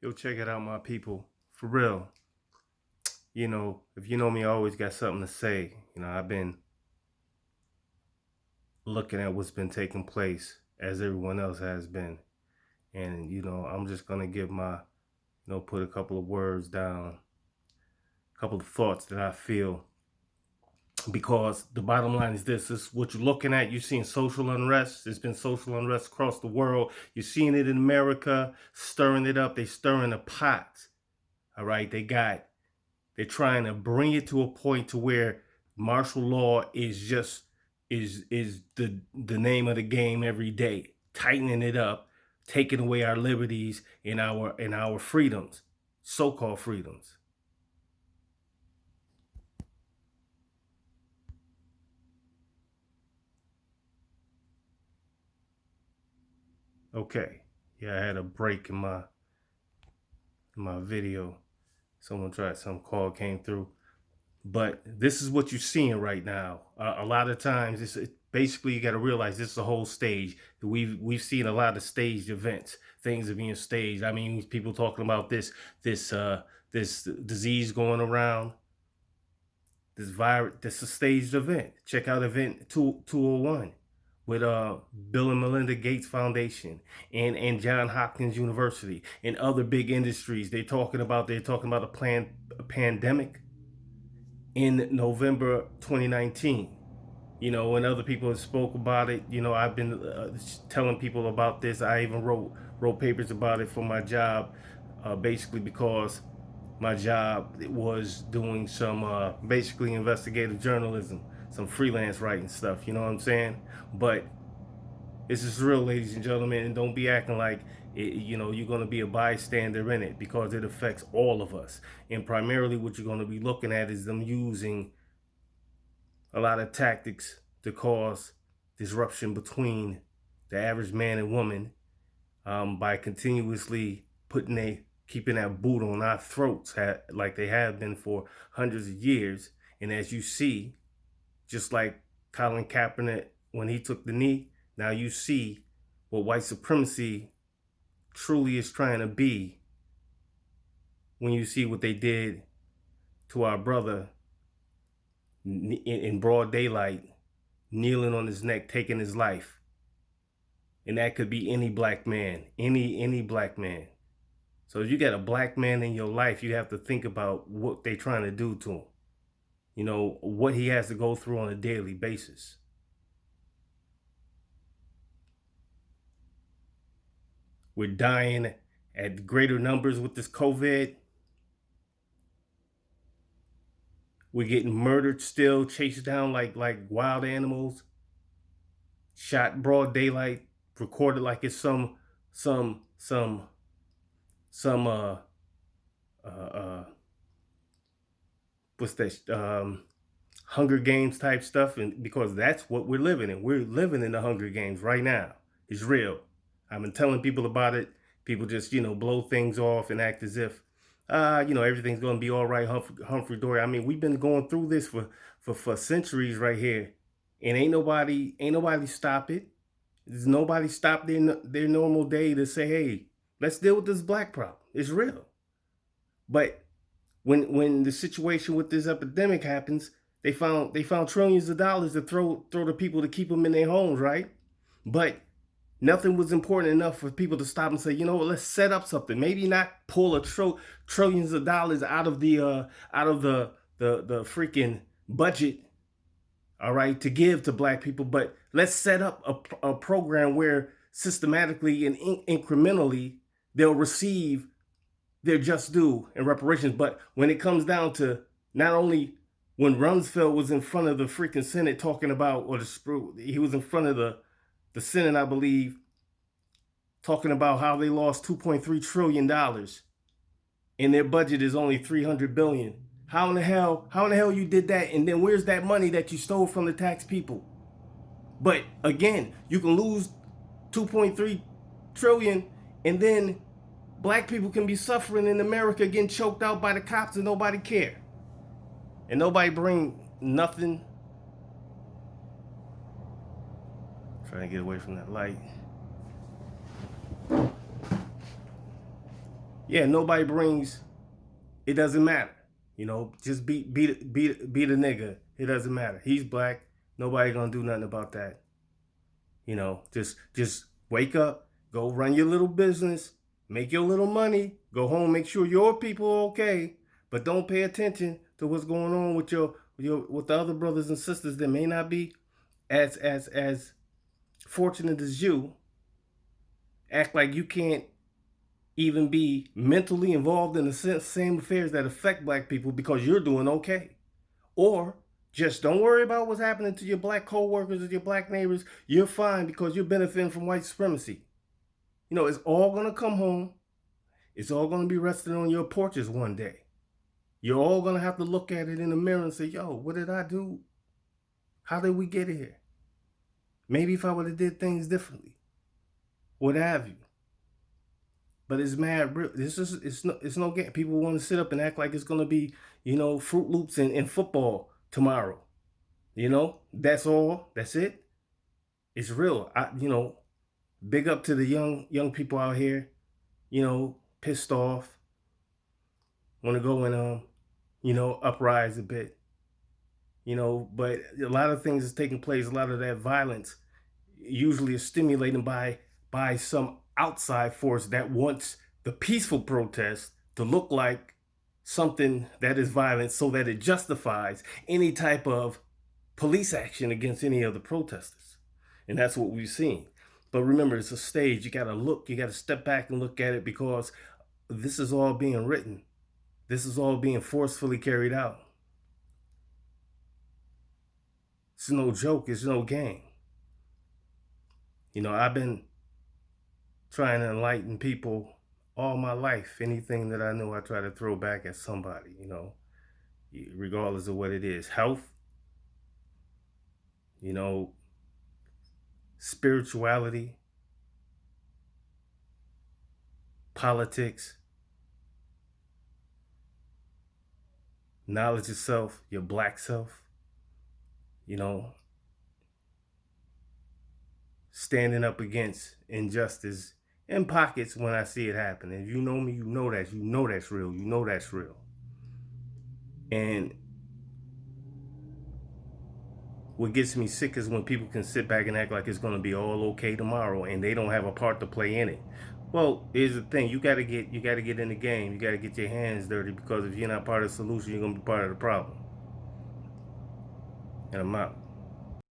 Yo, check it out, my people. For real. If you know me, I always got something to say. I've been looking at what's been taking place as everyone else has been. And, I'm just going to give put a couple of words down, a couple of thoughts that I feel. Because the bottom line is this is what you're looking at. You're seeing social unrest. There's been social unrest across the world. You're seeing it in America, stirring it up. They stirring the pot. All right. They're trying to bring it to a point to where martial law is the name of the game every day, tightening it up, taking away our liberties and our freedoms, so-called freedoms. Okay. Yeah, I had a break in my video. Some call came through. But this is what you're seeing right now. A lot of times, basically you got to realize this is a whole stage. We've seen a lot of staged events. Things are being staged. I mean, people talking about this disease going around, this virus. This is a staged event. Check out event 201 with Bill and Melinda Gates Foundation and John Hopkins University and other big industries. They're talking about a pandemic in November 2019. When other people have spoke about it, I've been telling people about this. I even wrote papers about it for my job, basically because my job was doing some basically investigative journalism, some freelance writing stuff. You know what I'm saying? But this is real, ladies and gentlemen, and don't be acting like you're going to be a bystander in it, because it affects all of us. And primarily, what you're going to be looking at is them using a lot of tactics to cause disruption between the average man and woman, by continuously keeping that boot on our throats, like they have been for hundreds of years. And as you see, just like Colin Kaepernick when he took the knee, now you see what white supremacy truly is trying to be when you see what they did to our brother in broad daylight, kneeling on his neck, taking his life. And that could be any black man, any black man. So if you got a black man in your life, you have to think about what they're trying to do to him. What he has to go through on a daily basis. We're dying at greater numbers with this COVID. We're getting murdered still, chased down like wild animals, shot broad daylight, recorded like it's some some what's that Hunger Games type stuff. And because that's what we're living in. We're living in the Hunger Games right now. It's real. I've been telling people about it. People just blow things off and act as if everything's gonna be all right, Humphrey Dory. I mean, we've been going through this for centuries right here, and ain't nobody stop it. There's nobody stop their normal day to say, hey, let's deal with this black problem. It's real. But when the situation with this epidemic happens, they found trillions of dollars to throw to people to keep them in their homes, right? But nothing was important enough for people to stop and say, you know what, let's set up something. Maybe not pull trillions of dollars out of the freaking budget, all right, to give to black people, but let's set up a program where systematically and incrementally they'll receive their just due and reparations. But when it comes down to, not only when Rumsfeld was in front of the freaking Senate talking about, he was in front of the Senate, I believe, talking about how they lost $2.3 trillion and their budget is only $300 billion. How in the hell you did that? And then where's that money that you stole from the tax people? But again, you can lose 2.3 trillion and then black people can be suffering in America, getting choked out by the cops, and nobody care. And nobody bring nothing. Trying to get away from that light. Yeah, nobody brings. It doesn't matter. You know, just beat a nigga. It doesn't matter. He's black. Nobody gonna do nothing about that. You know, just wake up, go run your little business, make your little money, go home, make sure your people are okay, but don't pay attention to what's going on with your with the other brothers and sisters that may not be as fortunate as you. Act like you can't even be mentally involved in the same affairs that affect black people because you're doing okay. Or just don't worry about what's happening to your black coworkers or your black neighbors. You're fine because you're benefiting from white supremacy. You know, it's all gonna come home. It's all gonna be resting on your porches one day. You're all gonna have to look at it in the mirror and say, yo, what did I do? How did we get here? Maybe if I would have did things differently. What have you? But it's mad real. This is it's no game. People want to sit up and act like it's gonna be, you know, Fruit Loops and football tomorrow. You know, that's all. That's it. It's real. You know, big up to the young people out here. You know, pissed off, want to go and you know, uprise a bit. You know, but a lot of things is taking place. A lot of that violence usually is stimulated by some outside force that wants the peaceful protest to look like something that is violent so that it justifies any type of police action against any of the protesters. And that's what we've seen. But remember, it's a stage. You got to look, you got to step back and look at it because this is all being written. This is all being forcefully carried out. It's no joke, it's no game. You know, I've been trying to enlighten people all my life. Anything that I know, I try to throw back at somebody, you know, regardless of what it is. Health, you know, spirituality, politics, knowledge of self, your black self, you know, standing up against injustice in pockets when I see it happen. If you know me, you know that's real. You know that's real. And what gets me sick is when people can sit back and act like it's going to be all okay tomorrow and they don't have a part to play in it. Well, here's the thing: you got to get in the game. You got to get your hands dirty because if you're not part of the solution, you're going to be part of the problem. And I'm out.